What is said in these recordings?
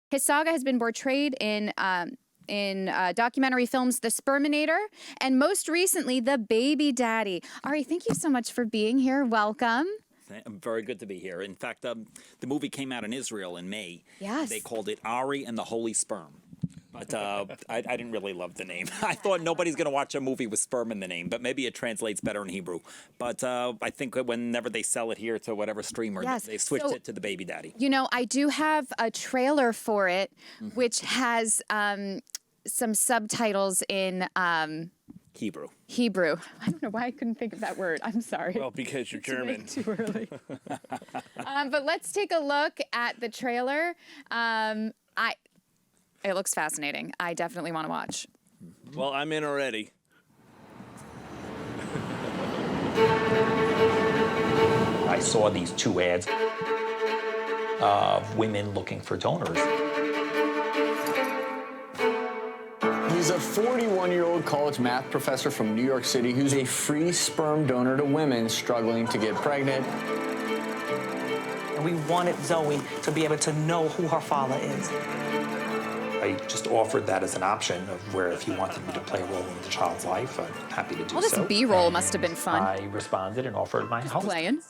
His saga has been portrayed in documentary films The Sperminator, and most recently, The Baby Daddy. Ari, thank you so much for being here. Welcome. Very good to be here. In fact, the movie came out in Israel in May. Yes. They called it Ari and the Holy Sperm. But I didn't really love the name. I thought nobody's going to watch a movie with sperm in the name, but maybe it translates better in Hebrew. But I think whenever they sell it here to whatever streamer, yes. they switched it to The Baby Daddy. You know, I do have a trailer for it, which has some subtitles in... Hebrew. I don't know why I couldn't think of that word. I'm sorry. Well, because you're German. Too early. But let's take a look at the trailer. It looks fascinating. I definitely want to watch. Well, I'm in already. I saw these 2 ads of women looking for donors. He's a 41-year-old college math professor from New York City who's a free sperm donor to women struggling to get pregnant. And we wanted Zoe to be able to know who her father is. I just offered that as an option of where if you wanted me to play a role in the child's life, I'm happy to do All this so. B-roll must have been fun. I responded and offered my help. Playing.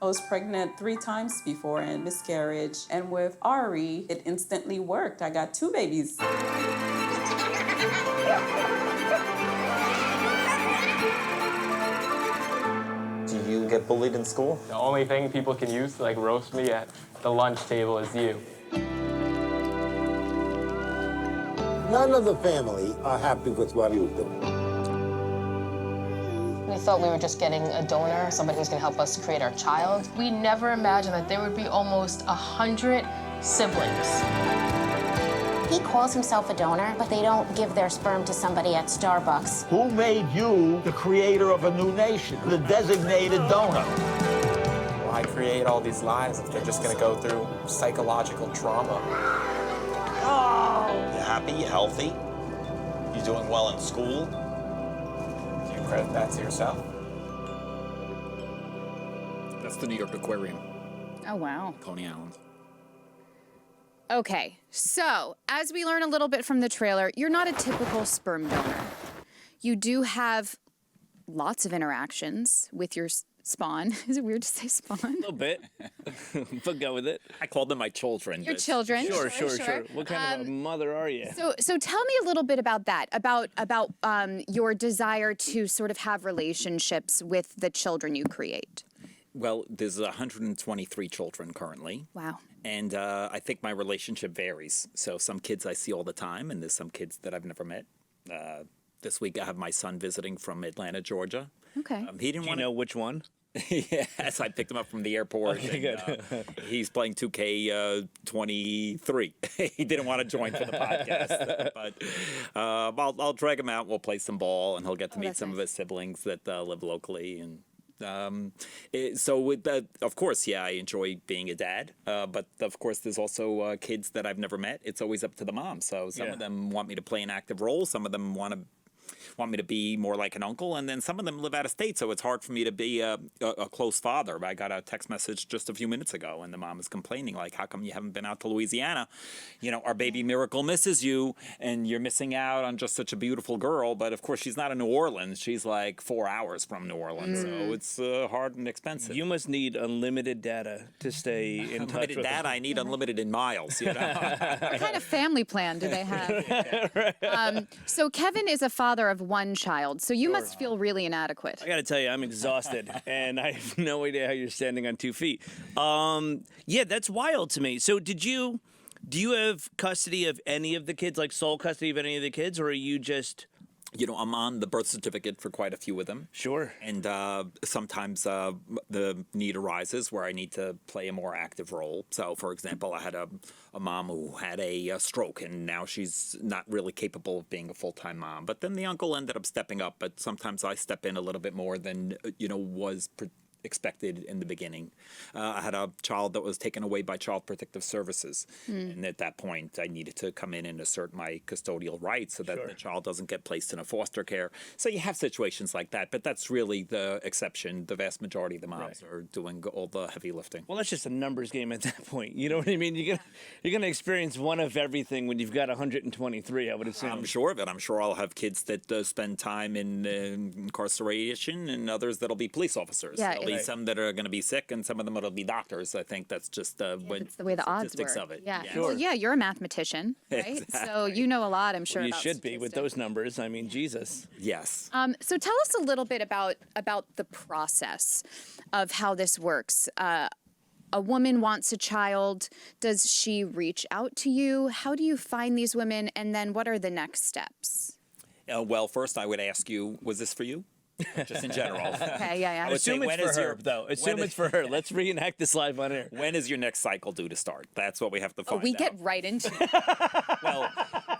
I was pregnant 3 times before and miscarriage. And with Ari, it instantly worked. I got 2 babies. Do you get bullied in school? The only thing people can use to roast me at the lunch table is you. None of the family are happy with what you do. We thought we were just getting a donor, somebody who's going to help us create our child. We never imagined that there would be almost 100 siblings. He calls himself a donor, but they don't give their sperm to somebody at Starbucks. Who made you the creator of a new nation, the designated donor? Why create all these lives if they're just going to go through psychological trauma? Oh! You happy? You healthy? You doing well in school? Do you credit that to yourself? That's the New York Aquarium. Oh, wow. Coney Island. Okay, so as we learn a little bit from the trailer, you're not a typical sperm donor. You do have lots of interactions with your spawn. Is it weird to say spawn? A little bit, but go with it. I called them my children. Your children. Sure. What kind of a mother are you? So tell me a little bit about that, about your desire to sort of have relationships with the children you create. Well, there's 123 children currently. Wow. And I think my relationship varies. So some kids I see all the time, and there's some kids that I've never met. This week I have my son visiting from Atlanta, Georgia. Okay. He didn't want to know which one. Yes, I picked him up from the airport. Okay, and, he's playing 2K23. He didn't want to join for the podcast, but I'll drag him out. We'll play some ball, and he'll get to meet some of his siblings that live locally. And of course, yeah, I enjoy being a dad. But of course, there's also kids that I've never met. It's always up to the mom. So some of them want me to play an active role. Some of them want me to be more like an uncle, and then some of them live out of state, so it's hard for me to be a close father. I got a text message just a few minutes ago, and the mom is complaining, like, how come you haven't been out to Louisiana? You know, our baby Miracle misses you, and you're missing out on just such a beautiful girl. But of course, she's not in New Orleans. She's like 4 hours from New Orleans, so it's hard and expensive. You must need unlimited data to stay in touch with unlimited data. I need unlimited in miles. You know? What kind of family plan do they have? So Kevin is a father of one child, so you must feel really inadequate. I got to tell you, I'm exhausted, and I have no idea how you're standing on 2 feet. Yeah, that's wild to me. So do you have custody of any of the kids, like sole custody of any of the kids, or are you just... You know, I'm on the birth certificate for quite a few of them. Sure. And sometimes the need arises where I need to play a more active role. So, for example, I had a mom who had a stroke, and now she's not really capable of being a full-time mom. But then the uncle ended up stepping up, but sometimes I step in a little bit more than, was expected in the beginning. I had a child that was taken away by Child Protective Services, and at that point, I needed to come in and assert my custodial rights so that the child doesn't get placed in a foster care. So you have situations like that, but that's really the exception. The vast majority of the moms are doing all the heavy lifting. Well, that's just a numbers game at that point. You know what I mean? You're gonna experience one of everything when you've got 123. I would assume. I'm sure of it. I'm sure I'll have kids that spend time in incarceration, and others that'll be police officers. Yeah, There'll be some that are going to be sick, and some of them will be doctors. I think that's just it's the way the odds work. of it. Yeah. Well, yeah, you're a mathematician, right? Exactly. So you know a lot, I'm sure. You about should be with those numbers. I mean, Jesus. Yes. So tell us a little bit about the process of how this works. A woman wants a child. Does she reach out to you? How do you find these women? And then what are the next steps? Well, first I would ask you, was this for you? Just in general. Okay, yeah. I would say, Assume when it's is for your- her, though. Assume when it's for her. Let's reenact this live on air. When is your next cycle due to start? That's what we have to find We out. get right into it. Well,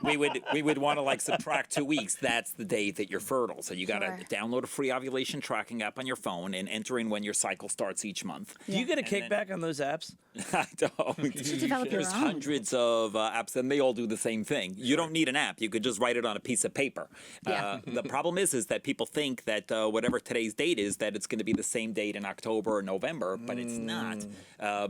we would want to like subtract 2 weeks. That's the day that you're fertile. So you got to download a free ovulation tracking app on your phone and enter in when your cycle starts each month. Do you get a kickback on those apps? I don't. You should develop your There's own. hundreds of apps, and they all do the same thing. You don't need an app. You could just write it on a piece of paper. Yeah. The problem is that people think that whatever today's date is, that it's going to be the same date in October or November, but it's not,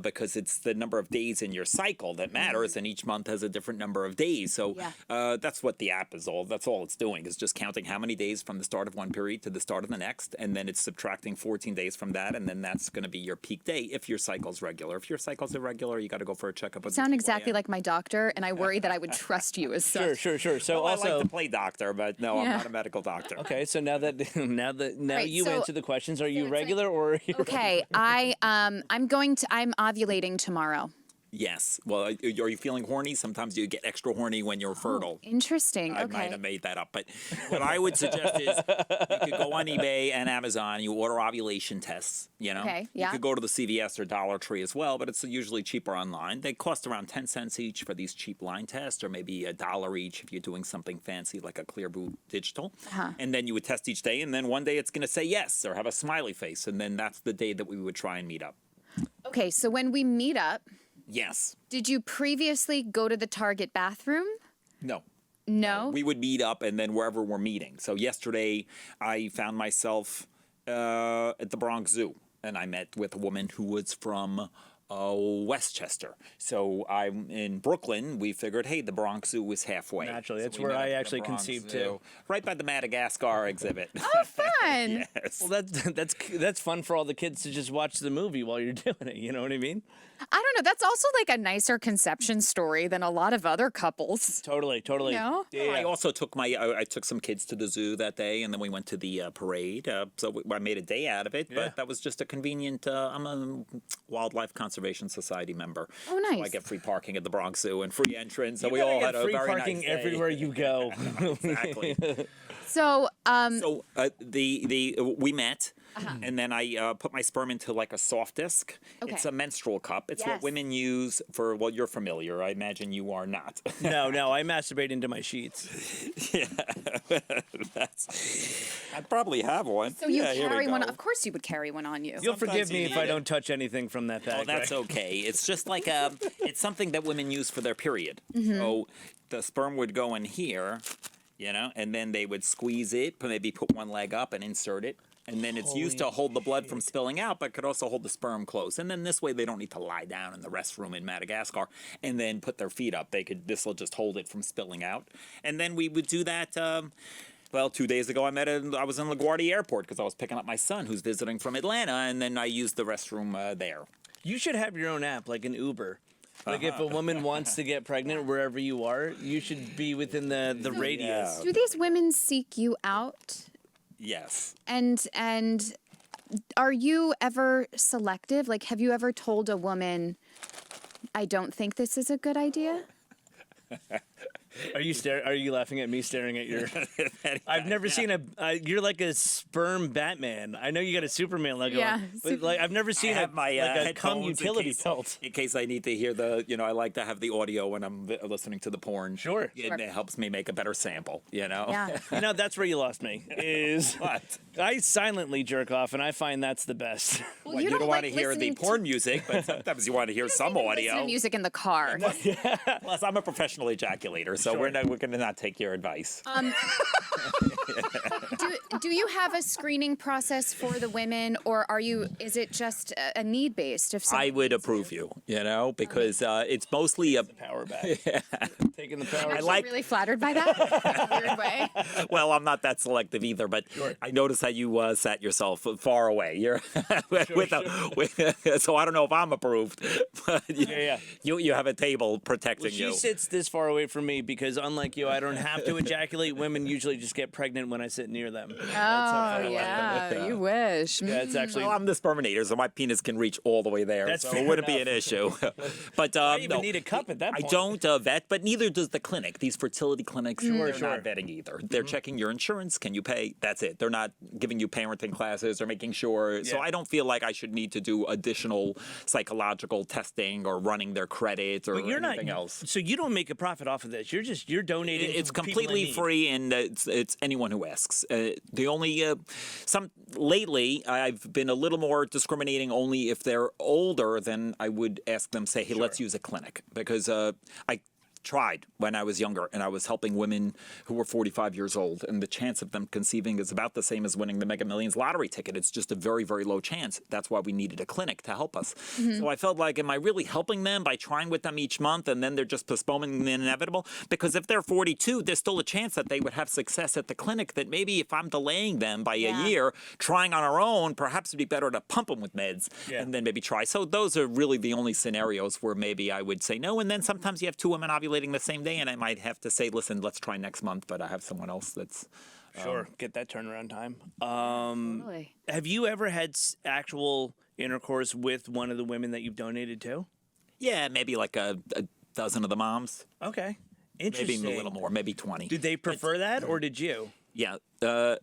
because it's the number of days in your cycle that matters, and each month has a different number of days. So that's what the app is all. That's all it's doing, is just counting how many days from the start of one period to the start of the next, and then it's subtracting 14 days from that, and then that's going to be your peak day if your cycle's regular. If your cycle's irregular, you got to go for a checkup. You sound exactly like my doctor, and I worry that I would trust you as such. Sure. So Well, also, I like to play doctor, but no, I'm Yeah. not a medical doctor. okay. So now Right, you so- answer the questions. Are you it's regular or? Okay, I'm ovulating tomorrow. Yes. Well, are you feeling horny? Sometimes you get extra horny when you're fertile. Interesting. I Okay. might have made that up, but what I would suggest is you could go on eBay and Amazon. You order ovulation tests. You know, Okay, You yeah. could go to the CVS or Dollar Tree as well, but it's usually cheaper online. They cost around 10 cents each for these cheap line tests, or maybe $1 each if you're doing something fancy like a Clear Boot Digital. And then you would test each day, and then one day it's going to say yes or have a smiley face, and then that's the day that we would try and meet up. Okay, so when we meet up, Yes. did you previously go to the Target bathroom? No. No. We would meet up, and then wherever we're meeting. So yesterday, I found myself at the Bronx Zoo, and I met with a woman who was from Westchester. So I'm in Brooklyn. We figured, hey, the Bronx Zoo is halfway. Naturally, So that's we where met up I at the actually Bronx conceived Zoo, too. right by the Madagascar exhibit. Oh, fun. Yes. Well, that's fun for all the kids to just watch the movie while you're doing it. You know what I mean? I don't know. That's also like a nicer conception story than a lot of other couples. Totally. You know? Yeah. I also took I took some kids to the zoo that day, and then we went to the parade. I made a day out of it, but that was just a convenient. I'm a Wildlife Conservation Society member. Oh, nice. So I get free parking at the Bronx Zoo and free entrance. So You we gotta all get had a free very parking nice day. everywhere you go. Exactly. So, So we met. And then I put my sperm into like a soft disc. Okay. It's a menstrual cup. It's what Yes. women use for, well, you're familiar. I imagine you are not. No, I masturbate into my sheets. I probably have one. so you Yeah, here we carry one. go. Of course, you would carry one on you. You'll forgive Sometimes me you if need I it. don't touch anything from that bag. Oh, that's right? okay. It's just like it's something that women use for their period. Mm-hmm. So the sperm would go in here, and then they would squeeze it, maybe put one leg up and insert it. And then it's used to hold the blood from spilling out, but could also hold the sperm close. And then this way they don't need to lie down in the restroom in Madagascar and then put their feet up. This will just hold it from spilling out. And then we would do that. Well, 2 days ago, I was in LaGuardia Airport because I was picking up my son who's visiting from Atlanta, and then I used the restroom there. You should have your own app, like an Uber. Like if a woman wants to get pregnant wherever you are, you should be within the radius. Do these women seek you out? Yes. And are you ever selective? Like, have you ever told a woman, I don't think this is a good idea? Are you laughing at me staring at your? I've never seen you're like a sperm Batman. I know you got a Superman logo. Yeah, but like I've never seen have my a cum headphones utility belt. in case I need to hear the. I like to have the audio when I'm listening to the porn. Sure. It helps me make a better sample. Yeah. That's where you lost me. Is What? I silently jerk off, and I find that's the best. Well, You don't want to hear the listening porn music, but sometimes you want to hear some Listen audio. to music in the car. Plus, I'm a professional ejaculator, so we're going to not take your advice. Do you have a screening process for the women, or is it just a need based? I would approve you, because it's mostly a Power back. Taking the power. I'm really flattered by that. In a weird way. Well, I'm not that selective either, but I noticed how you sat yourself far away. You're so I don't know if I'm approved, but you have a table protecting She you. sits this far away from me because, unlike you, I don't have to ejaculate. Women usually just get pregnant when I sit near them. Oh, yeah, you wish. Yeah, it's actually. Well, I'm the Sperminator, so my penis can reach all the way there. That's so fair it wouldn't be enough. an issue. But I even no, need a cup at that point. I don't vet, but neither does the clinic. These fertility clinics, they're not vetting either. They're checking your insurance. Can you pay? That's it. They're not giving you parenting classes or making sure. So I don't feel like I should need to do additional psychological testing or running their credit or anything else. So you don't make a profit off of this. You're donating. It's to people in completely need. free, and it's anyone who asks. The only lately I've been a little more discriminating only if they're older. Then I would ask them, say, hey, let's use a clinic, because I tried when I was younger, and I was helping women who were 45 years old, and the chance of them conceiving is about the same as winning the Mega Millions lottery ticket. It's just a very, very low chance. That's why we needed a clinic to help us. So I felt like, am I really helping them by trying with them each month, and then they're just postponing the inevitable? Because if they're 42, there's still a chance that they would have success at the clinic, that maybe if I'm delaying them by a year, trying on our own, perhaps it'd be better to pump them with meds and then maybe try. So those are really the only scenarios where maybe I would say no. And then sometimes you have two women ovulating the same day, and I might have to say, listen, let's try next month, but I have someone else that's get that turnaround time. Totally. Have you ever had actual intercourse with one of the women that you've donated to? Yeah, maybe like a dozen of the moms. Okay, interesting. Maybe a little more, maybe 20. Did they prefer that, or did you? Yeah, that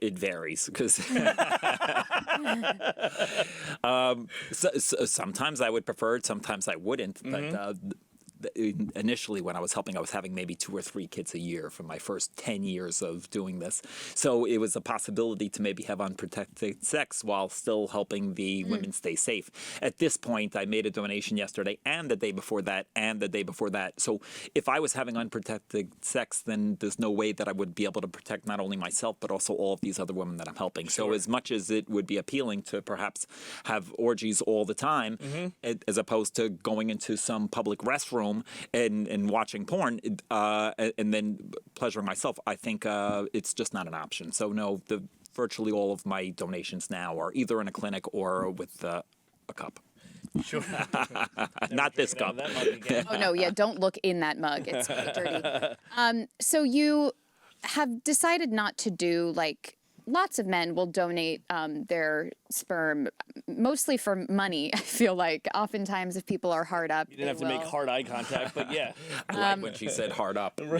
it varies, because sometimes I would prefer it, sometimes I wouldn't. But initially, when I was helping, I was having maybe 2 or 3 kids a year for my first 10 years of doing this. So it was a possibility to maybe have unprotected sex while still helping the women stay safe. At this point, I made a donation yesterday and the day before that and the day before that. So if I was having unprotected sex, then there's no way that I would be able to protect not only myself, but also all of these other women that I'm helping. So as much as it would be appealing to perhaps have orgies all the time, as opposed to going into some public restroom and watching porn and then pleasuring myself, I think it's just not an option. So no, virtually all of my donations now are either in a clinic or with a cup. Sure. Not this cup. Oh no, yeah, don't look in that mug. It's dirty. So you have decided not to do like. Lots of men will donate their sperm, mostly for money, I feel like. Oftentimes, if people are hard up, You didn't have to make hard eye contact, but yeah. I like when she said hard up. Bill,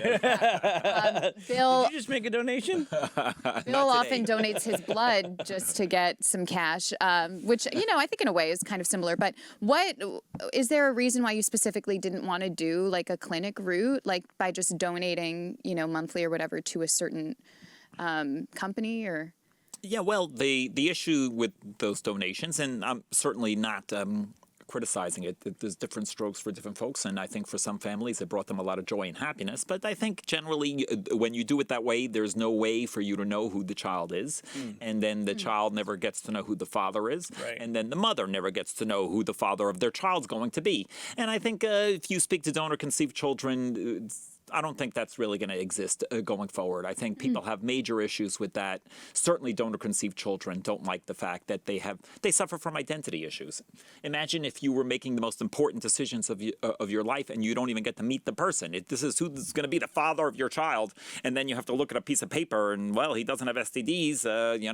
Did you just make a donation? Bill often donates his blood just to get some cash, which, I think in a way is kind of similar. But is there a reason why you specifically didn't want to do like a clinic route, like by just donating, monthly or whatever to a certain company? Or yeah, well, the issue with those donations, and I'm certainly not criticizing it, there's different strokes for different folks, and I think for some families it brought them a lot of joy and happiness, but I think generally when you do it that way, there's no way for you to know who the child is, and then the child never gets to know who the father is, and then the mother never gets to know who the father of their child's going to be. And I think if you speak to donor-conceived children, I don't think that's really going to exist going forward. I think people have major issues with that. Certainly donor-conceived children don't like the fact that they suffer from identity issues. Imagine if you were making the most important decisions of your life and you don't even get to meet the person. This is who's going to be the father of your child, and then you have to look at a piece of paper and, well, he doesn't have STDs,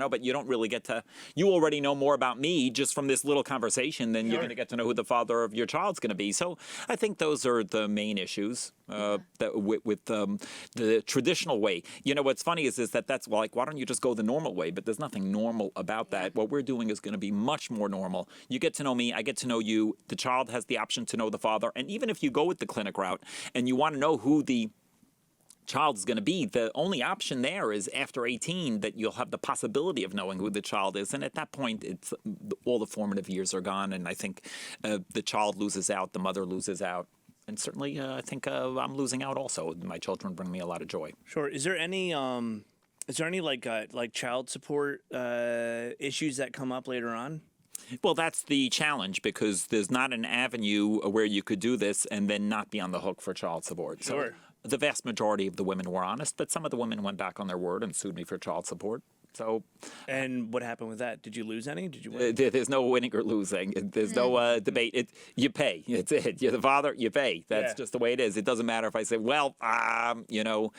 but you don't really get to, you already know more about me just from this little conversation than you're going to get to know who the father of your child's going to be. So I think those are the main issues that with the traditional way. You know, what's funny is that's like, why don't you just go the normal way? But there's nothing normal about that. What we're doing is going to be much more normal. You get to know me, I get to know you. The child has the option to know the father. And even if you go with the clinic route and you want to know who the child is going to be, the only option there is after 18 that you'll have the possibility of knowing who the child is. And at that point, it's all the formative years are gone. And I think the child loses out, the mother loses out. And certainly, I think I'm losing out also. My children bring me a lot of joy. Sure. Is there any like child support issues that come up later on? Well, that's the challenge, because there's not an avenue where you could do this and then not be on the hook for child support. Sure. So the vast majority of the women were honest, but some of the women went back on their word and sued me for child support. So, and what happened with that? Did you lose any? Did you win? There's no winning or losing. There's no debate. You pay. It's it. You're the father. You pay. That's just the way it is. It doesn't matter if I say, well, you know,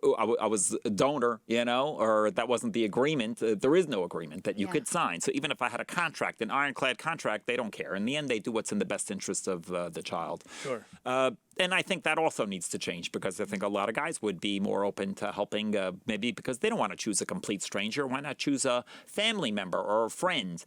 I was a donor, you know, or that wasn't the agreement. There is no agreement that you could sign. So even if I had a contract, an ironclad contract, they don't care. In the end, they do what's in the best interest of the child. Sure. And I think that also needs to change, because I think a lot of guys would be more open to helping, maybe because they don't want to choose a complete stranger. Why not choose a family member or a friend?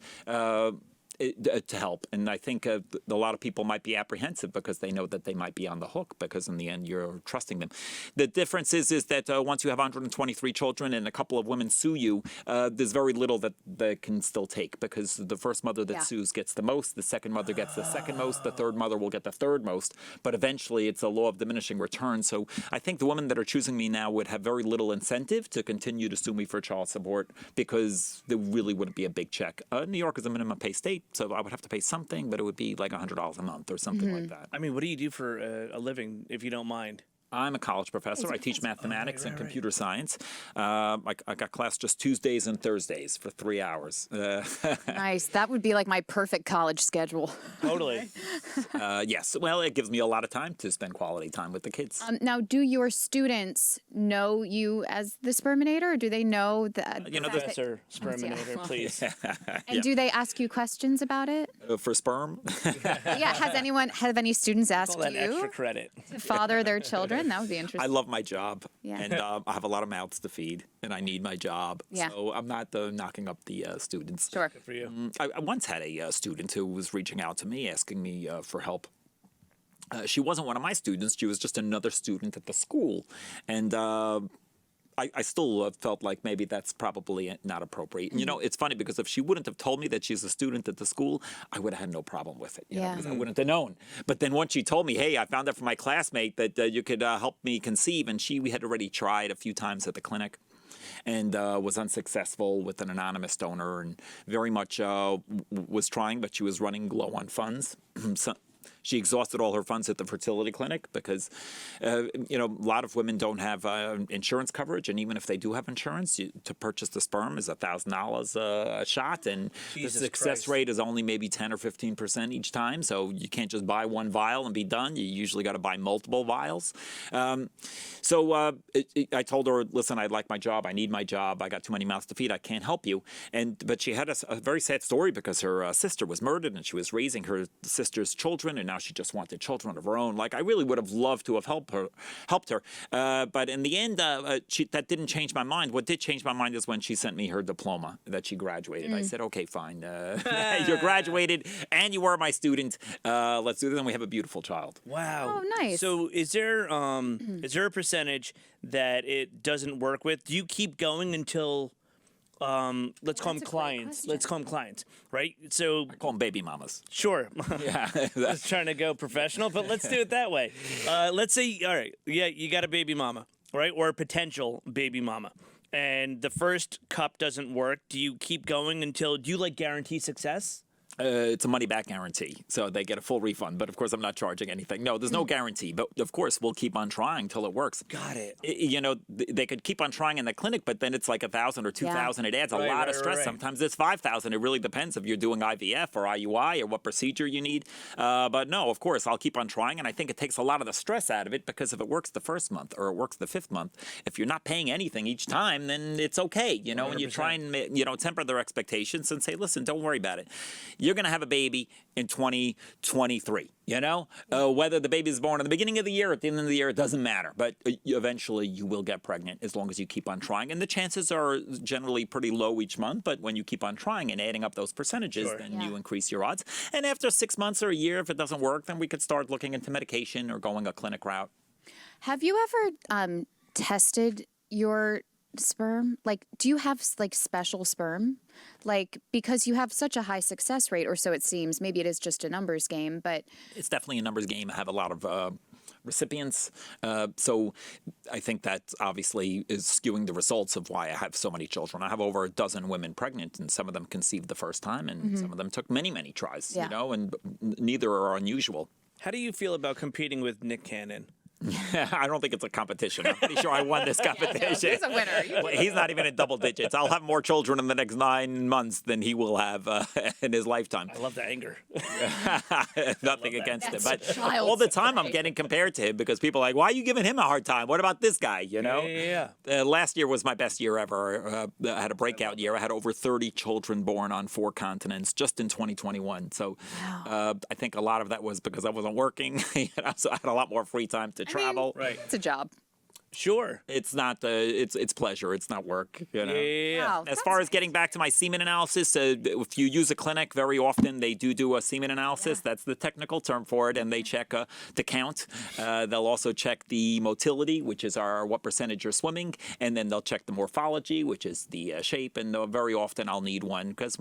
To help. And I think a lot of people might be apprehensive because they know that they might be on the hook, because in the end you're trusting them. The difference is that once you have 123 children and a couple of women sue you, there's very little that they can still take, because the first mother that sues gets the most, the second mother gets the second most, the third mother will get the third most, but eventually it's a law of diminishing returns. So I think the women that are choosing me now would have very little incentive to continue to sue me for child support, because there really wouldn't be a big check. New York is a minimum pay state, so I would have to pay something, but it would be like $100 a month or something like that. I mean, what do you do for a living, if you don't mind? I'm a college professor. I teach mathematics and computer science. I got class just Tuesdays and Thursdays for 3 hours. Nice. That would be like my perfect college schedule. Totally. Yes. Well, it gives me a lot of time to spend quality time with the kids. Now, do your students know you as the Sperminator, or do they know that? You know, Professor Sperminator, please. And do they ask you questions about it? For sperm? Yeah. Have any students asked All that extra you credit to father their children? That would be interesting. I love my job, Yeah. and I have a lot of mouths to feed, and I need my job. Yeah. So I'm not knocking up the students. Sure. Good for you. I once had a student who was reaching out to me, asking me for help. She wasn't one of my students. She was just another student at the school. And I still felt like maybe that's probably not appropriate. And, you know, it's funny, because if she wouldn't have told me that she's a student at the school, I would have had no problem with it. You know, because I wouldn't have known. But then once she told me, hey, I found out from my classmate that you could help me conceive, and we had already tried a few times at the clinic and was unsuccessful with an anonymous donor, and very much was trying, but she was running low on funds. So, she exhausted all her funds at the fertility clinic because, you know, a lot of women don't have insurance coverage, and even if they do have insurance, to purchase the sperm is $1,000 a shot, and the success rate is only maybe 10 or 15% each time. So you can't just buy one vial and be done. You usually got to buy multiple vials. So I told her, listen, I like my job. I need my job. I got too many mouths to feed. I can't help you. But she had a very sad story, because her sister was murdered, and she was raising her sister's children, and now she just wanted children of her own. Like, I really would have loved to have helped her. But in the end, that didn't change my mind. What did change my mind is when she sent me her diploma that she graduated. I said, okay, fine. You're graduated and you were my student. Let's do this. And we have a beautiful child. Wow. Oh, nice. So is there a percentage that it doesn't work with? Do you keep going until... let's call them clients. Let's call them clients, right? So I call them baby mamas. Sure. Yeah. I was trying to go professional, but let's do it that way. Let's say, all right, yeah, you got a baby mama, right? Or a potential baby mama. And the first cup doesn't work. Do you keep going until, do you like guarantee success? It's a money-back guarantee, so they get a full refund. But, of course, I'm not charging anything. No, there's no guarantee. But, of course, we'll keep on trying till it works. Got it. You know, they could keep on trying in the clinic, but then it's like $1,000 or $2,000. It adds a lot of stress. Sometimes it's $5,000. It really depends if you're doing IVF or IUI or what procedure you need. But, no, of course, I'll keep on trying. And I think it takes a lot of the stress out of it, because if it works the first month or it works the fifth month, if you're not paying anything each time, then it's okay. You know, 100%. And you try and, you know, temper their expectations and say, listen, don't worry about it. you're going to have a baby in 2023. You know, whether the baby is born in the beginning of the year or at the end of the year, it doesn't matter. But eventually you will get pregnant as long as you keep on trying. And the chances are generally pretty low each month. But when you keep on trying and adding up those percentages, then you increase your odds. And after 6 months or a year, if it doesn't work, then we could start looking into medication or going a clinic route. Have you ever tested your sperm? Like, do you have like special sperm? Like, because you have such a high success rate, or so it seems. Maybe it is just a numbers game, but it's definitely a numbers game. I have a lot of recipients, so I think that obviously is skewing the results of why I have so many children. I have over a dozen women pregnant, and some of them conceived the first time, and some of them took many, many tries. You know, and neither are unusual. How do you feel about competing with Nick Cannon? I don't think it's a competition. I'm pretty sure I won this competition. He's a winner. He's not even in double digits. I'll have more children in the next 9 months than he will have in his lifetime. I love the anger. Nothing against him. But all the time I'm getting compared to him because people are like, why are you giving him a hard time? What about this guy? You know? Last year was my best year ever. I had a breakout year. I had over 30 children born on 4 continents just in 2021. So I think a lot of that was because I wasn't working. So I had a lot more free time to travel. Right. It's a job. Sure. It's not it's pleasure. It's not work. You know. Wow, As far as getting back to my semen analysis, if you use a clinic, very often they do a semen analysis. That's the technical term for it, and they check the count. They'll also check the motility, which is what percentage you're swimming, and then they'll check the morphology, which is the shape. And very often I'll need one because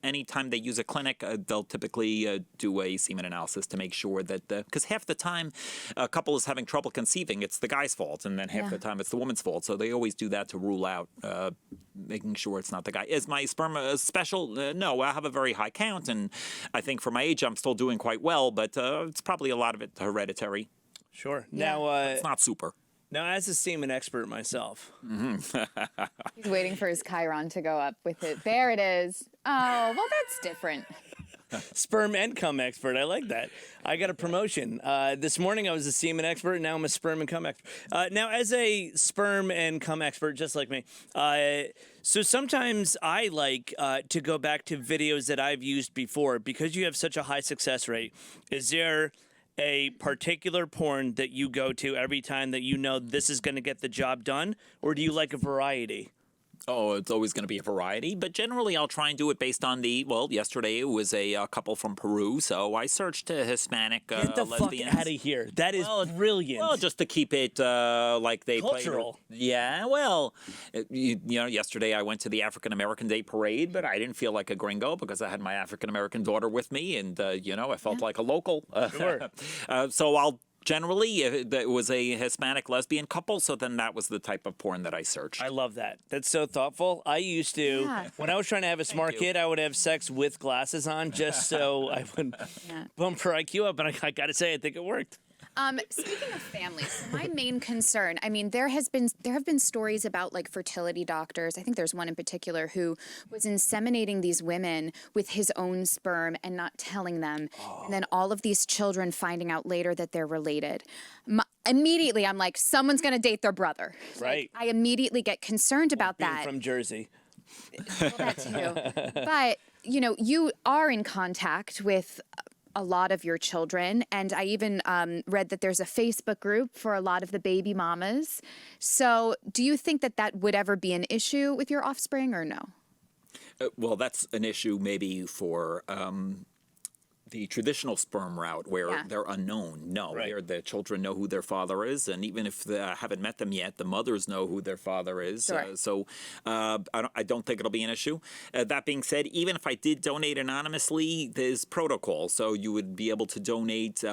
anytime they use a clinic, they'll typically do a semen analysis to make sure that because half the time a couple is having trouble conceiving, it's the guy's fault, and then half the time it's the woman's fault. So they always do that to rule out, making sure it's not the guy. Is my sperm special? No, I have a very high count, and I think for my age, I'm still doing quite well, but it's probably a lot of it hereditary. Sure. Yeah. Now, it's not super. Now, as a semen expert myself. He's waiting for his chyron to go up with it. There it is. Oh, well, that's different. Sperm and cum expert. I like that. I got a promotion. This morning I was a semen expert, and now I'm a sperm and cum expert. Now, as a sperm and cum expert, just like me, so sometimes I like to go back to videos that I've used before because you have such a high success rate. Is there a particular porn that you go to every time that you know this is going to get the job done, or do you like a variety? Oh, it's always going to be a variety, but generally I'll try and do it based on yesterday it was a couple from Peru, so I searced Hispanic Get the lesbians. fuck out of here. That is brilliant. Well, just to keep it like they cultural. Yeah, well, yesterday I went to the African American Day Parade, but I didn't feel like a gringo because I had my African American daughter with me, and, I felt like a local. Sure. So I'll generally, it was a Hispanic lesbian couple, so then that was the type of porn that I searched. I love that. That's so thoughtful. I used to, when I was trying to have a smart kid, I would have sex with glasses on just so I would bump her IQ up, and I got to say, I think it worked. Speaking of families, my main concern, I mean, there have been stories about like fertility doctors. I think there's one in particular who was inseminating these women with his own sperm and not telling them. And then all of these children finding out later that they're related. Immediately, I'm like, someone's going to date their brother. Right. Like, I immediately get concerned about Being that. from Jersey. Well, that too. But, you are in contact with a lot of your children, and I even read that there's a Facebook group for a lot of the baby mamas. So do you think that would ever be an issue with your offspring, or no? Well, that's an issue maybe for the traditional sperm route where they're unknown. No, here the children know who their father is, and even if they haven't met them yet, the mothers know who their father is. Sure. So I don't think it'll be an issue. That being said, even if I did donate anonymously, there's protocol. So you would be able to donate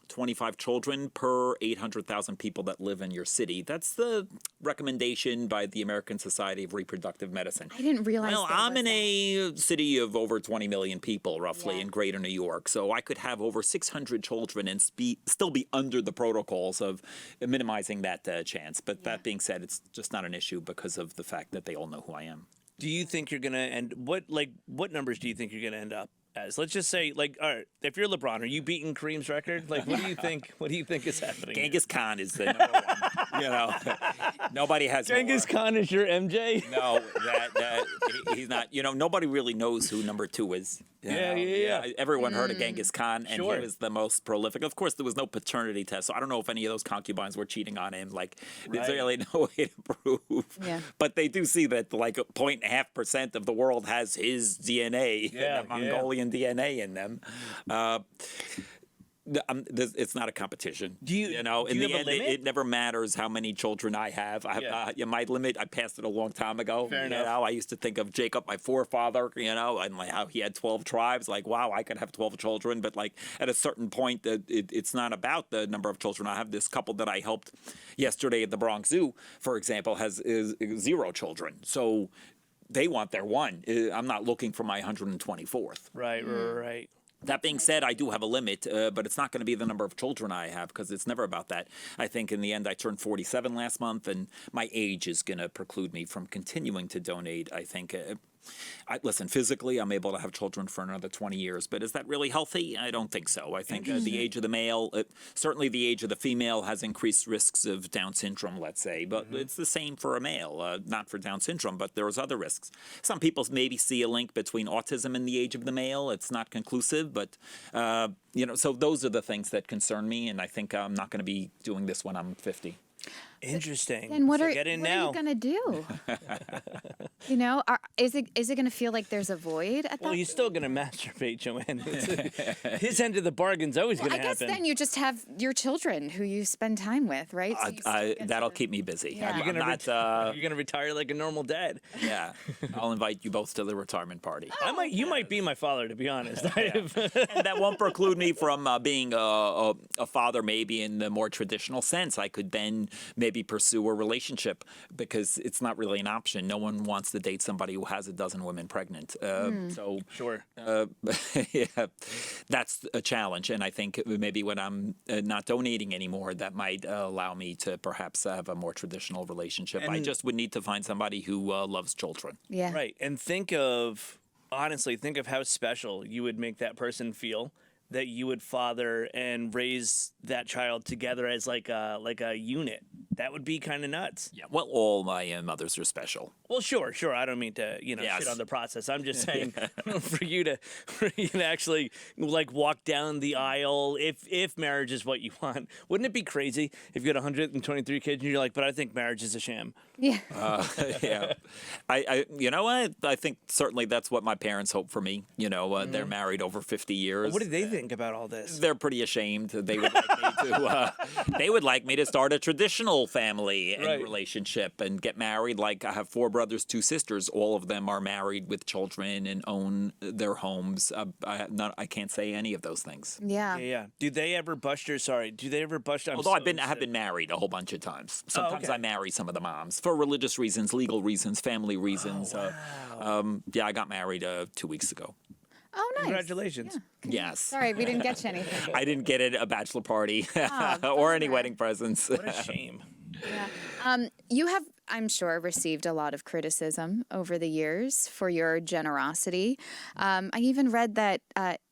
25 children per 800,000 people that live in your city. That's the recommendation by the American Society of Reproductive Medicine. I didn't realize Well, I'm in a city of over 20 million people, roughly, in greater New York. So I could have over 600 children and still be under the protocols of minimizing that chance. But that being said, it's just not an issue because of the fact that they all know who I am. Do you think you're going to end... What numbers do you think you're going to end up as? Let's just say, all right, if you're LeBron, are you beating Kareem's record? Like, what do you think? What do you think is happening? Genghis Khan is the number one. You know, nobody has Genghis more. Khan is your MJ. No, he's not. You know, nobody really knows who number 2 is. You know? Yeah. Everyone heard of Genghis Khan, and Sure. he was the most prolific. Of course, there was no paternity test, so I don't know if any of those concubines were cheating on him. Like, there's really no way to prove. Yeah. But they do see that like 0.5% of the world has his DNA, the Mongolian DNA in them. It's not a competition. You know, in the end, it never matters how many children I have. My limit, I passed it a long time ago. Fair you enough. know, I used to think of Jacob, my forefather, you know, and like how he had 12 tribes. Like, wow, I could have 12 children. But like at a certain point, it's not about the number of children. I have this couple that I helped yesterday at the Bronx Zoo, for example, is 0 children. So they want their one. I'm not looking for my 124th. Right. That being said, I do have a limit, but it's not going to be the number of children I have because it's never about that. I think in the end, I turned 47 last month, and my age is going to preclude me from continuing to donate. I think, listen, physically, I'm able to have children for another 20 years, but is that really healthy? I don't think so. I think the age of the male, certainly the age of the female has increased risks of Down syndrome, let's say, but it's the same for a male, not for Down syndrome, but there's other risks. Some people maybe see a link between autism and the age of the male. It's not conclusive, but, you know, so those are the things that concern me, and I think I'm not going to be doing this when I'm 50. Interesting. And what So are get in you now. gonna do? You know, is it gonna feel like there's a void at Well, that? he's still gonna masturbate, Joanne. His end of the bargain's always Well, gonna I guess happen. then you just have your children who you spend time with, right? So you still get That'll keep me busy. Yeah. I'm not, You're gonna retire like a normal dad. yeah, I'll invite you both to the retirement party. You might be my father, to be honest. And that won't preclude me from being a father, maybe in the more traditional sense. I could then maybe pursue a relationship because it's not really an option. No one wants to date somebody who has a dozen women pregnant. So Sure. yeah, that's a challenge. And I think maybe when I'm not donating anymore, that might allow me to perhaps have a more traditional relationship. I just would need to find somebody who loves children. Yeah. Right. And honestly, think of how special you would make that person feel that you would father and raise that child together as like a unit. That would be kind of nuts. Yeah. Well, all my mothers are special. Well, sure. I don't mean to, Yes. shit on the process. I'm just saying for you to actually like walk down the aisle if marriage is what you want. Wouldn't it be crazy if you had 123 kids and you're like, but I think marriage is a sham. Yeah. Yeah. I you know what? I think certainly that's what my parents hope for me. You know, they're married over 50 years. What do they think about all this? They're pretty ashamed. They would like me to. They would like me to start a traditional family and relationship and get married. Like I have 4 brothers, 2 sisters. All of them are married with children and own their homes. I can't say any of those things. Yeah. Yeah. Do they ever bust your? Although I have been married a whole bunch of times. Sometimes I marry some of the moms for religious reasons, legal reasons, family reasons. Yeah, I got married 2 weeks ago. Oh, nice. Congratulations. Yeah. Yes. Sorry, we didn't get you anything. I didn't get a bachelor party or any wedding presents. What a shame. Yeah. You have, I'm sure, received a lot of criticism over the years for your generosity. I even read that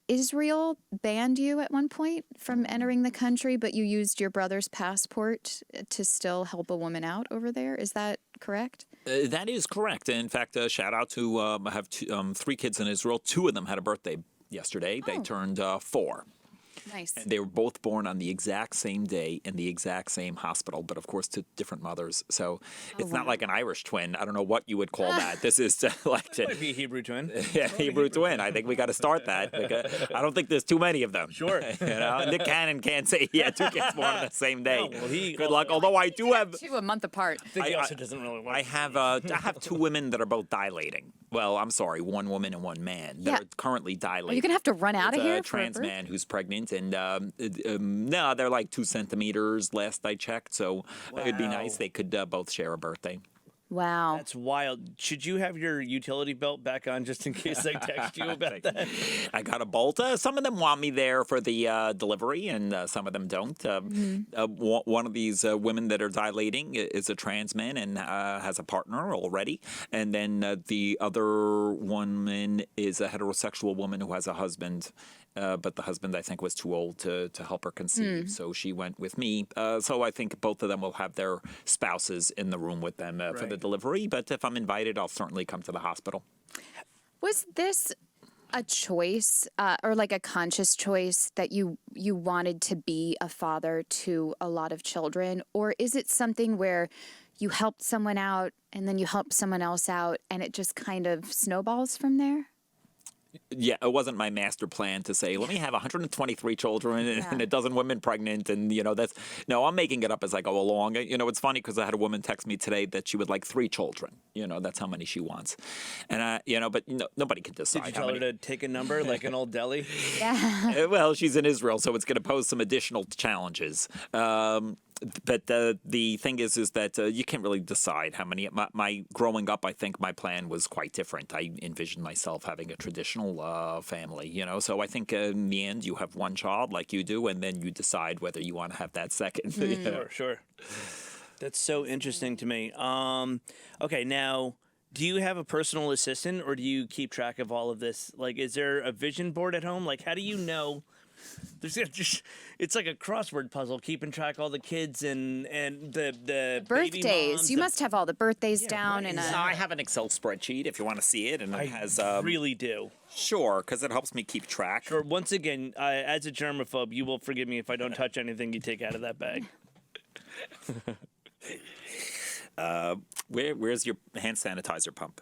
Israel banned you at one point from entering the country, but you used your brother's passport to still help a woman out over there. Is that correct? That is correct. In fact, a shout out to I have 3 kids in Israel. 2 of them had a birthday yesterday. They turned 4. Nice. And they were both born on the exact same day in the exact same hospital, but of course to different mothers. So it's not like an Irish twin. I don't know what you would call that. This is like Might be a Hebrew twin. Yeah, Hebrew twin. I think we got to start that. I don't think there's too many of them. Sure. You know, Nick Cannon can't say he had 2 kids born on the same day. No, well, Good luck. Although I do have 2 a month apart. I think he also doesn't really want I have 2 women that are both dilating. Well, I'm sorry, 1 woman and 1 man that are currently dilating. Are you going to have to run out of It's here? a trans man who's pregnant, and no, they're like 2 centimeters last I checked. So it'd be nice they could both share a birthday. Wow. That's wild. Should you have your utility belt back on just in case I text you about that? I got a bolt. Some of them want me there for the delivery, and some of them don't. One of these women that are dilating is a trans man and has a partner already. And then the other woman is a heterosexual woman who has a husband. But the husband, I think, was too old to help her conceive, so she went with me. So I think both of them will have their spouses in the room with them for the delivery. But if I'm invited, I'll certainly come to the hospital. Was this a choice or like a conscious choice that you wanted to be a father to a lot of children? Or is it something where you helped someone out and then you help someone else out and it just kind of snowballs from there? Yeah, it wasn't my master plan to say, let me have 123 children and a dozen women pregnant. And, no, I'm making it up as I go along. It's funny because I had a woman text me today that she would like 3 children. That's how many she wants. And, but nobody can decide. Did you tell her to take a number like an old deli? Yeah. Well, she's in Israel, so it's going to pose some additional challenges. But the thing is that you can't really decide how many. My growing up, I think my plan was quite different. I envisioned myself having a traditional family, So I think in the end, you have one child like you do, and then you decide whether you want to have that second. Sure. That's so interesting to me. Okay, now, do you have a personal assistant, or do you keep track of all of this? Like, is there a vision board at home? Like, how do you know? It's like a crossword puzzle, keeping track of all the kids and the baby birthdays. moms. You must have all the birthdays down. Right. I have an Excel spreadsheet if you want to see it, and it has. Really do. Sure, because it helps me keep track. Sure. Once again, as a germaphobe, you will forgive me if I don't touch anything you take out of that bag. Where's your hand sanitizer pump?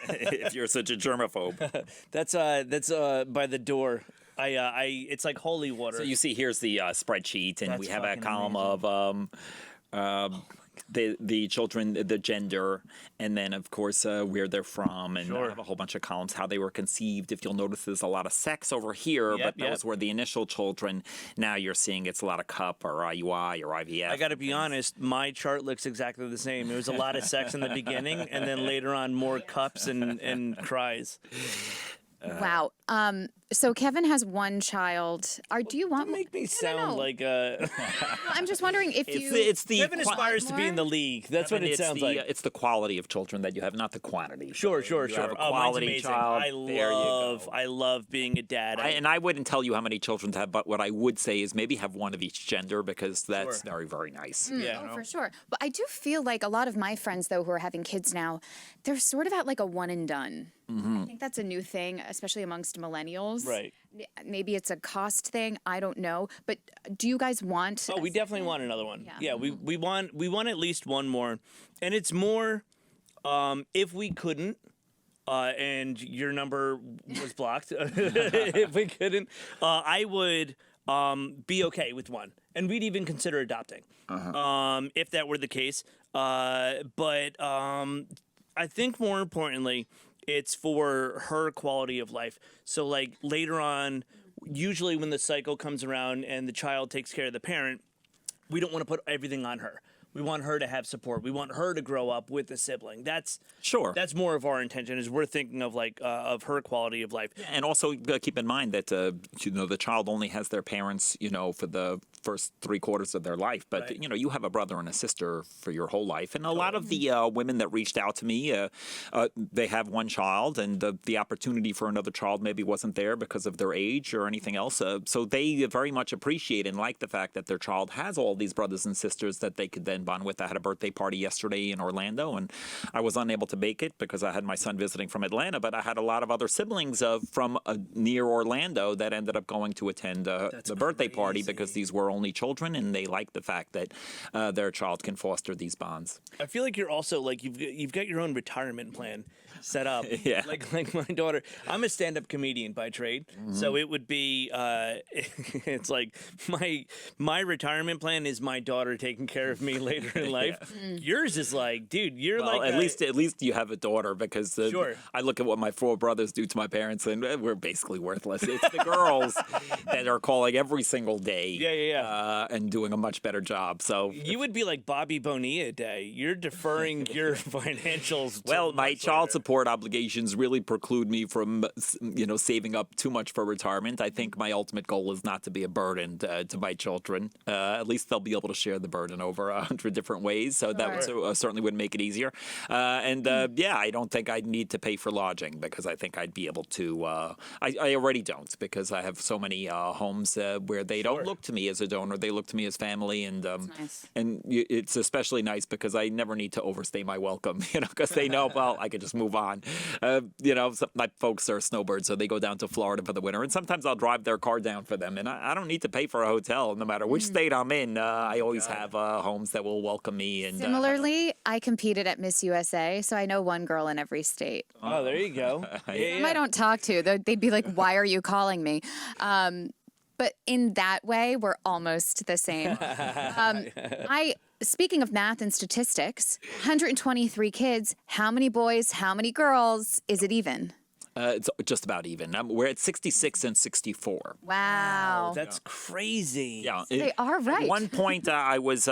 If you're such a germaphobe. That's by the door. It's like holy water. So you see, here's the spreadsheet, and we have a column of the children, the gender, and then of course where they're from, and I have a whole bunch of columns how they were conceived. If you'll notice, there's a lot of sex over here, but those were the initial children. Now you're seeing it's a lot of cup or IUI or IVF. I got to be honest, my chart looks exactly the same. There was a lot of sex in the beginning, and then later on more cups and cries. Wow. So Kevin has one child. Do you want? Don't make me sound like a. Well, I'm just wondering if Kevin aspires to be in the league. That's what it sounds like. It's the quality of children that you have, not the quantity. Sure. You have a quality mine's amazing. child. I love being a dad. And I wouldn't tell you how many children to have, but what I would say is maybe have one of each gender, because that's very, very nice. For sure. But I do feel like a lot of my friends, though, who are having kids now, they're sort of at like a one and done. I think that's a new thing, especially amongst millennials. Right. Maybe it's a cost thing. I don't know. But do you guys want? Oh, we definitely want another one. Yeah, we want at least one more, and it's more if we couldn't. And your number was blocked. If we couldn't, I would be okay with one, and we'd even consider adopting if that were the case. But I think more importantly, it's for her quality of life. So like later on, usually when the cycle comes around and the child takes care of the parent, we don't want to put everything on her. We want her to have support. We want her to grow up with a sibling. That's That's more of our intention. Is we're thinking of like of her quality of life. And also keep in mind that the child only has their parents, for the first 3/4 of their life. But you have a brother and a sister for your whole life. And a lot of the women that reached out to me, they have one child, and the opportunity for another child maybe wasn't there because of their age or anything else. So they very much appreciate and like the fact that their child has all these brothers and sisters that they could then bond with. I had a birthday party yesterday in Orlando, and I was unable to make it because I had my son visiting from Atlanta, but I had a lot of other siblings from near Orlando that ended up going to attend the birthday party because these were only children, and they like the fact that their child can foster these bonds. I feel like you're also like you've got your own retirement plan set up. Yeah. Like my daughter, I'm a stand-up comedian by trade, so it would be it's like my retirement plan is my daughter taking care of me later later in life. Yours is like, dude, you're Well, like at least you have a daughter, because Sure. I look at what my 4 brothers do to my parents, and we're basically worthless. It's the girls that are calling every single day, and doing a much better job. So you would be like Bobby Bonilla Day. You're deferring your financials. Well, my child support obligations really preclude me from, saving up too much for retirement. I think my ultimate goal is not to be a burden to my children. At least they'll be able to share the burden over 100 different ways. So that certainly would make it easier. I don't think I'd need to pay for lodging, because I think I'd be able to. I already don't, because I have so many homes where they don't look to me as a donor; they look to me as family, and it's especially nice because I never need to overstay my welcome. Because they know, well, I could just move on. My folks are snowbirds, so they go down to Florida for the winter, and sometimes I'll drive their car down for them, and I don't need to pay for a hotel, no matter which state I'm in. I always have homes that will welcome me. And Similarly, I competed at Miss USA, so I know one girl in every state. Oh, there you go. Whom I don't talk to, they'd be like, "Why are you calling me?" But in that way, we're almost the same. Speaking of math and statistics, 123 kids. How many boys? How many girls? Is it even? It's just about even. We're at 66 and 64. Wow. That's crazy. Yeah, They are right. At one point, I was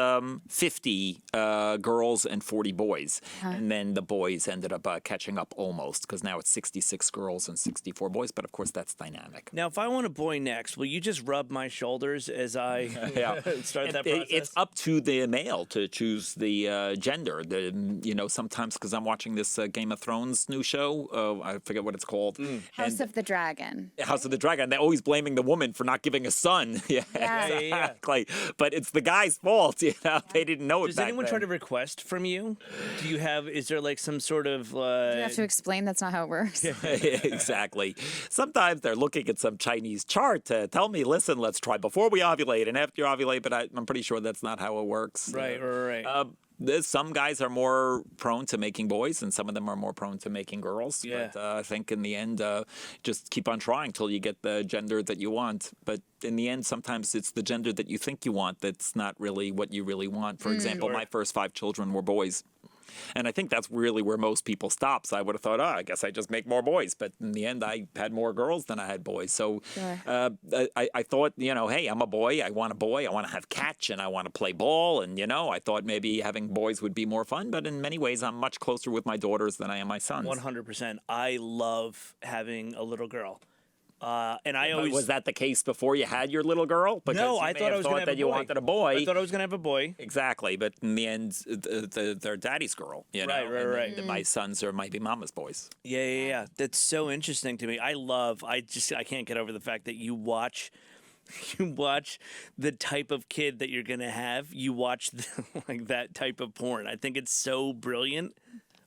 50 girls and 40 boys. And then the boys ended up catching up almost, because now it's 66 girls and 64 boys. But of course, that's dynamic. Now, if I want a boy next, will you just rub my shoulders as I start that process? It's up to the male to choose the gender. Sometimes, because I'm watching this Game of Thrones new show, I forget what it's called. House of the Dragon. House of the Dragon. They're always blaming the woman for not giving a son. Exactly. But it's the guy's fault. They didn't know it. Does anyone try to request from you? Is there like some sort of? You have to explain that's not how it works. Exactly. Sometimes they're looking at some Chinese chart to tell me, listen, let's try before we ovulate and after you ovulate. But I'm pretty sure that's not how it works. Right. Some guys are more prone to making boys, and some of them are more prone to making girls. Yeah. But I think in the end, just keep on trying till you get the gender that you want. But in the end, sometimes it's the gender that you think you want that's not really what you really want. For example, my first 5 children were boys. And I think that's really where most people stop. So I would have thought, I guess I just make more boys. But in the end, I had more girls than I had boys. So I thought, hey, I'm a boy. I want to have catch, and I want to play ball. And, I thought maybe having boys would be more fun. But in many ways, I'm much closer with my daughters than I am my sons. 100%. I love having a little girl. And I always was that the case before you had your little girl? Because no, you I thought I was going to have that you wanted a boy. I thought I was going to have a boy. Exactly, but in the end, they're daddy's girl. Right. And my sons are maybe mama's boys. Yeah. That's so interesting to me. I can't get over the fact that you watch the type of kid that you're going to have. You watch like that type of porn. I think it's so brilliant.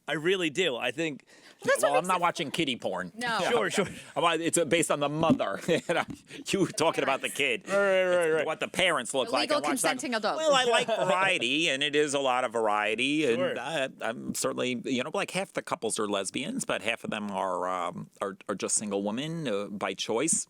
I really do. I think. I'm not watching kiddie porn. No. Sure. It's based on the mother. You were talking about the kid. Right. What the parents look like. Legal consenting adults. Well, I like variety, and it is a lot of variety. Sure. And I'm certainly, like half the couples are lesbians, but half of them are just single women by choice.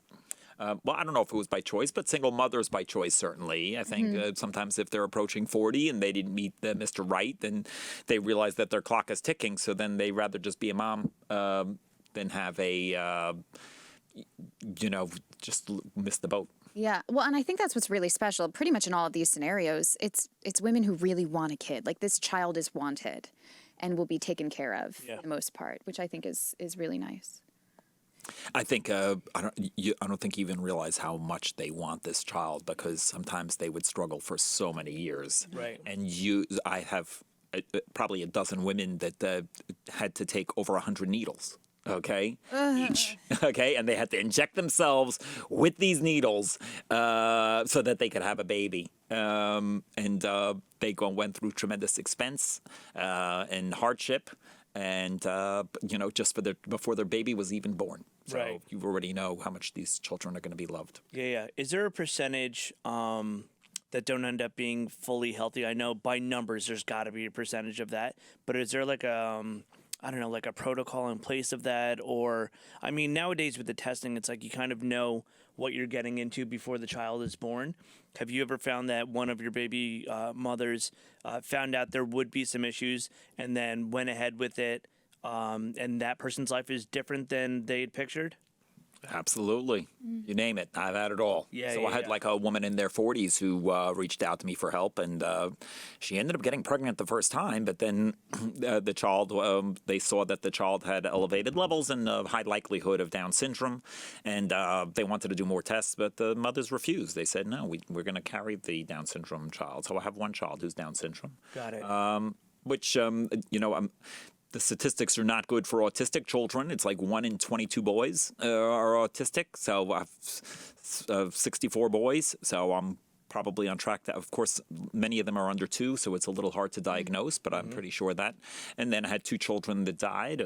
Well, I don't know if it was by choice, but single mothers by choice, certainly. I think sometimes if they're approaching 40 and they didn't meet Mr. Right, then they realize that their clock is ticking. So then they rather just be a mom than have just miss the boat. Yeah. Well, and I think that's what's really special. Pretty much in all of these scenarios, it's women who really want a kid. Like, this child is wanted and will be taken care of for the most part, which I think is really nice. I think I don't think you even realize how much they want this child, because sometimes they would struggle for so many years. Right. And I have probably a dozen women that had to take over 100 needles. Okay, each. Okay, and they had to inject themselves with these needles so that they could have a baby. And they went through tremendous expense and hardship. And, just before their baby was even born. So you already know how much these children are going to be loved. Yeah. Is there a percentage that don't end up being fully healthy? I know by numbers there's got to be a percentage of that. But is there like I don't know, like a protocol in place of that? Or, I mean, nowadays with the testing, it's like you kind of know what you're getting into before the child is born. Have you ever found that one of your baby mothers found out there would be some issues and then went ahead with it, and that person's life is different than they'd pictured? Absolutely. You name it. I've had it all. Yeah, so yeah, I had yeah. like a woman in their 40s who reached out to me for help, and she ended up getting pregnant the first time, but then the child, they saw that the child had elevated levels and a high likelihood of Down syndrome, and they wanted to do more tests, but the mothers refused. They said, no, we're going to carry the Down syndrome child. So I have one child who's Down syndrome. Got it. Which, the statistics are not good for autistic children. It's like 1 in 22 boys are autistic. So I have 64 boys. So I'm probably on track. Of course, many of them are under 2, so it's a little hard to diagnose, but I'm pretty sure that. And then I had 2 children that died.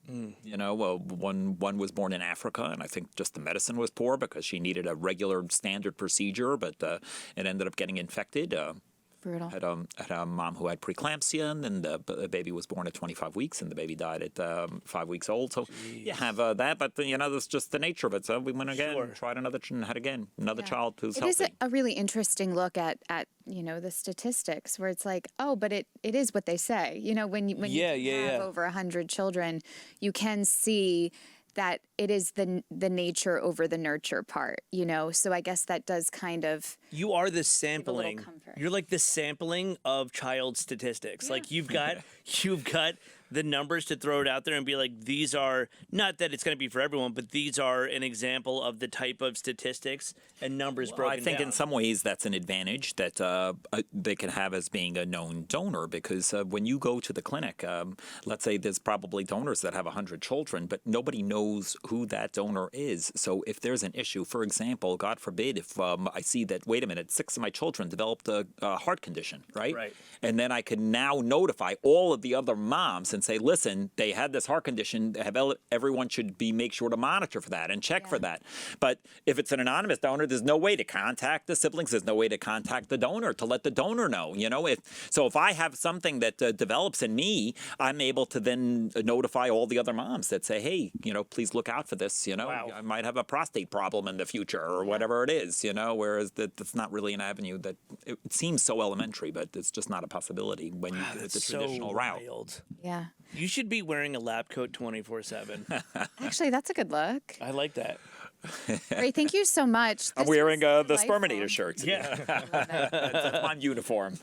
One was born in Africa, and I think just the medicine was poor because she needed a regular standard procedure, but it ended up getting infected. Brutal. Had a mom who had preeclampsia, and then the baby was born at 25 weeks, and the baby died at 5 weeks old. So you have that, but that's just the nature of it. So we went again, tried another, and had again another child who's It healthy. is a really interesting look at the statistics, where it's like, oh, but it is what they say. When you have over 100 children, you can see that it is the nature over the nurture part, So I guess that does kind of. You are the sampling. comfort. You're like the sampling of child statistics. Like you've got the numbers to throw it out there and be like, these are, not that it's going to be for everyone, but these are an example of the type of statistics and numbers broken I think down. in some ways that's an advantage that they can have as being a known donor, because when you go to the clinic, let's say there's probably donors that have 100 children, but nobody knows who that donor is. So if there's an issue, for example, God forbid, if I see that, wait a minute, 6 of my children developed a heart condition, right? And then I can now notify all of the other moms and say, listen, they had this heart condition. Everyone should make sure to monitor for that and check for that. But if it's an anonymous donor, there's no way to contact the siblings. There's no way to contact the donor to let the donor know. If I have something that develops in me, I'm able to then notify all the other moms that say, hey, please look out for this. I might have a prostate problem in the future or whatever it is. Whereas that's not really an avenue that it seems so elementary, but it's just not a possibility when you do it the traditional route. Yeah. You should be wearing a lab coat 24/7. Actually, that's a good look. I like that. Ray, thank you so much. I'm wearing the Sperminator shirt. Yeah. That's my uniform.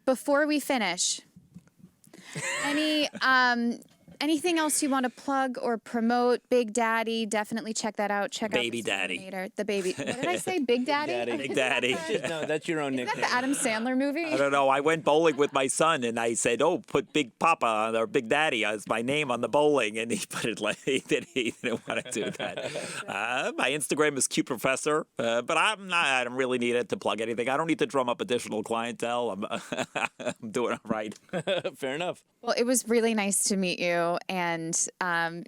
Before we finish, anything else you want to plug or promote? Big Daddy, definitely check that out. Check Baby out Daddy. Sperminator. The baby. What did I say? Big Daddy? Big Daddy. No, that's your own Is that nickname. the Adam Sandler movie? I don't know. I went bowling with my son, and I said, "Oh, put Big Papa or Big Daddy as my name on the bowling," and he put it like he didn't want to do that. My Instagram is Q Professor, but I don't really need it to plug anything. I don't need to drum up additional clientele. I'm doing all right. Fair enough. Well, it was really nice to meet you, and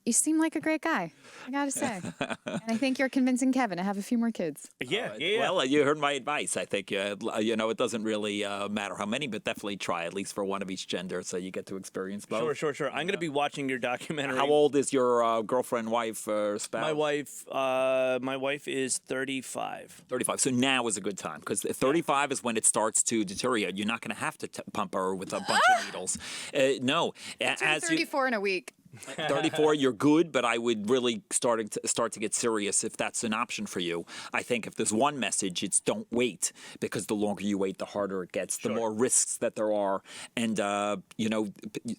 you seem like a great guy, I gotta say. And I think you're convincing Kevin to have a few more kids. Yeah. Well, you heard my advice. I think it doesn't really matter how many, but definitely try at least for one of each gender, so you get to experience both. Sure. I'm gonna be watching your documentary. How old is your girlfriend, wife, or spouse? My wife is 35. 35. So now is a good time, because 35 is when it starts to deteriorate. You're not going to have to pump her with a bunch of needles. No. I'm 34 in a week. 34, you're good, but I would really start to get serious if that's an option for you. I think if there's one message, it's don't wait, because the longer you wait, the harder it gets, the more risks that there are. And,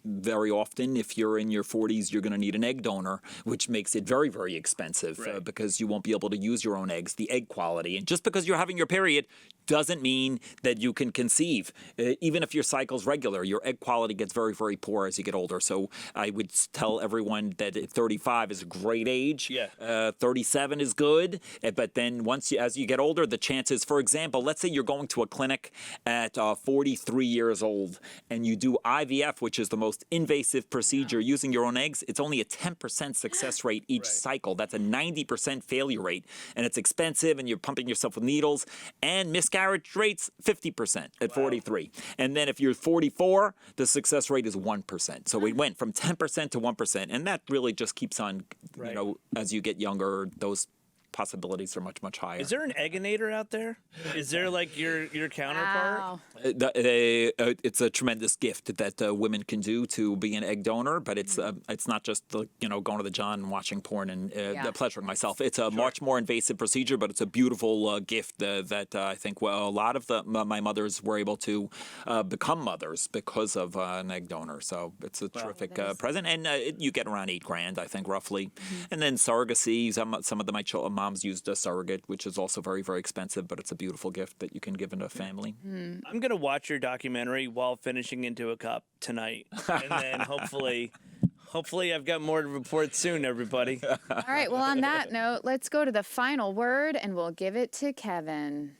very often, if you're in your 40s, you're going to need an egg donor, which makes it very, very expensive because you won't be able to use your own eggs, the egg quality. And just because you're having your period doesn't mean that you can conceive. Even if your cycle's regular, your egg quality gets very, very poor as you get older. So I would tell everyone that 35 is a great age. Yeah. 37 is good. But then as you get older, the chances, for example, let's say you're going to a clinic at 43 years old and you do IVF, which is the most invasive procedure using your own eggs. It's only a 10% success rate each cycle. That's a 90% failure rate. And it's expensive and you're pumping yourself with needles. And miscarriage rates, 50% at 43. And then if you're 44, the success rate is 1%. So we went from 10% to 1%. And that really just keeps on, you know, as you get younger, those possibilities are much, much higher. Is there an egginator out there? Is there like your counterpart? Wow. It's a tremendous gift that women can do to be an egg donor, but it's not just going to the John and watching porn and pleasuring myself. It's a much more invasive procedure, but it's a beautiful gift that I think a lot of my mothers were able to become mothers because of an egg donor. So it's a terrific present, and you get around $8,000, I think, roughly. And then surrogacy. Some of my moms used a surrogate, which is also very, very expensive, but it's a beautiful gift that you can give into a family. I'm going to watch your documentary while finishing Into a Cup tonight. And then hopefully I've got more to report soon, everybody. All right, well, on that note, let's go to the final word, and we'll give it to Kevin.